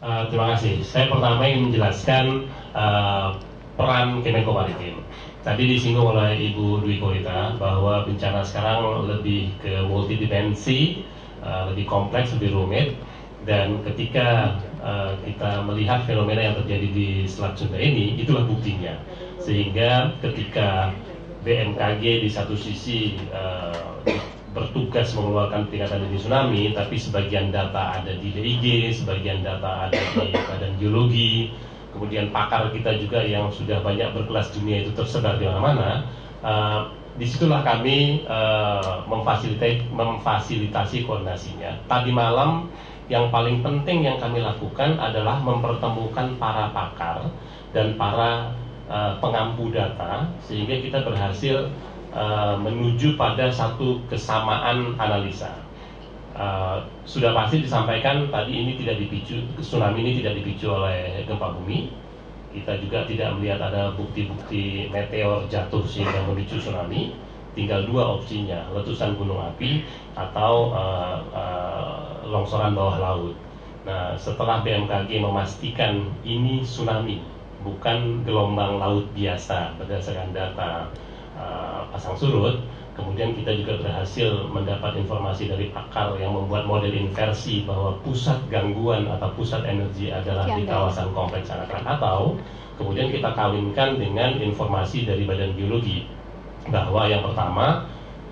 Terima kasih. Saya pertama ingin menjelaskan peran Kemenko Maritim. Tadi disinggung oleh Ibu Dwi Korita bahwa bencana sekarang lebih ke multidimensi, lebih kompleks, lebih rumit. Dan ketika kita melihat fenomena yang terjadi di Selat Sunda ini, itulah buktinya. Sehingga ketika BMKG di satu sisi bertugas mengeluarkan peringatan dini tsunami, tapi sebagian data ada di DIG, sebagian data ada di Badan Geologi, kemudian pakar kita juga yang sudah banyak berkelas dunia itu tersebar di mana-mana. Disitulah kami memfasilitasi koordinasinya. Tadi malam yang paling penting yang kami lakukan adalah mempertemukan para pakar dan para pengampu data, sehingga kita berhasil menuju pada satu kesamaan analisa. Sudah pasti disampaikan tadi, ini tidak dipicu, tsunami ini tidak dipicu oleh gempa bumi. Kita juga tidak melihat ada bukti-bukti meteor jatuh sehingga memicu tsunami. Tinggal dua opsinya, letusan gunung api atau longsoran bawah laut. Nah, setelah BMKG memastikan ini tsunami, bukan gelombang laut biasa berdasarkan data pasang surut, kemudian kita juga berhasil mendapat informasi dari pakar yang membuat model inversi bahwa pusat gangguan atau pusat energi adalah di kawasan kompleks Anak Krakatau. Kemudian kita kawinkan dengan informasi dari Badan Geologi bahwa yang pertama,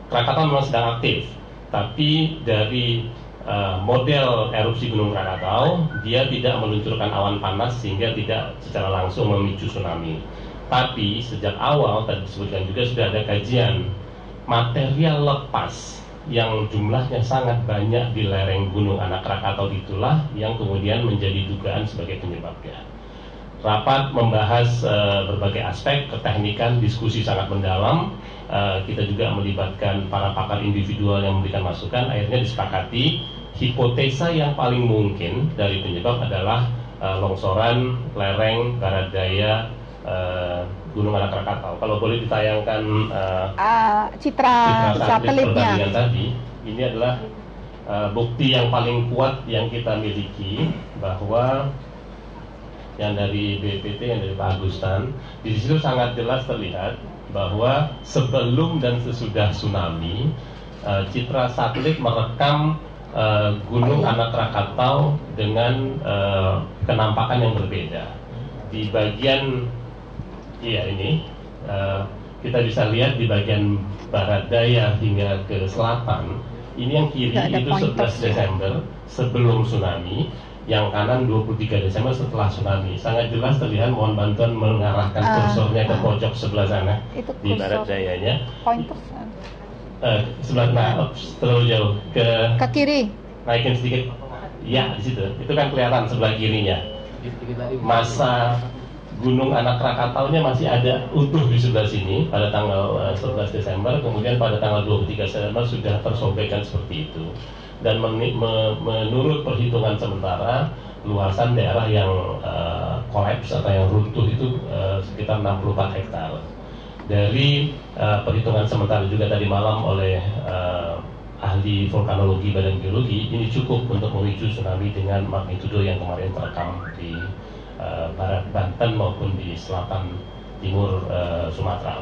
Krakatau memang sedang aktif, tapi dari model erupsi Gunung Krakatau, dia tidak meluncurkan awan panas sehingga tidak secara langsung memicu tsunami. Tapi sejak awal tadi disebutkan juga sudah ada kajian material lepas yang jumlahnya sangat banyak di lereng Gunung Anak Krakatau, itulah yang kemudian menjadi dugaan sebagai penyebabnya. Rapat membahas berbagai aspek keteknikan, diskusi sangat mendalam. Kita juga melibatkan para pakar individual yang memberikan masukan. Akhirnya disepakati hipotesa yang paling mungkin dari penyebab adalah longsoran lereng barat daya Gunung Anak Krakatau. Kalau boleh ditayangkan citra satelitnya tadi, ini adalah bukti yang paling kuat yang kita miliki bahwa yang dari BPT, yang dari Pak Agustan, di situ sangat jelas terlihat bahwa sebelum dan sesudah tsunami, citra satelit merekam Gunung Anak Krakatau dengan kenampakan yang berbeda. Di bagian ini kita bisa lihat di bagian barat daya hingga ke selatan. Ini yang kiri itu 11 Desember sebelum tsunami, yang kanan 23 Desember setelah tsunami. Sangat jelas terlihat, mohon bantuan mengarahkan kursornya ke pojok sebelah sana, di barat dayanya. Pointers. Sebelah terlalu jauh ke kiri. Naikin sedikit. Ya, di situ. Itu kan kelihatan sebelah kirinya. Masa Gunung Anak Krakataunya masih ada utuh di sebelah sini pada tanggal 11 Desember, kemudian pada tanggal 23 Desember sudah tersobekkan seperti itu. Dan menurut perhitungan sementara, luasan daerah yang kolaps atau yang runtuh itu sekitar 64 hektar. Dari perhitungan sementara juga tadi malam oleh ahli vulkanologi Badan Geologi, ini cukup untuk memicu tsunami dengan magnitudo yang kemarin terekam di barat Banten maupun di selatan timur Sumatera.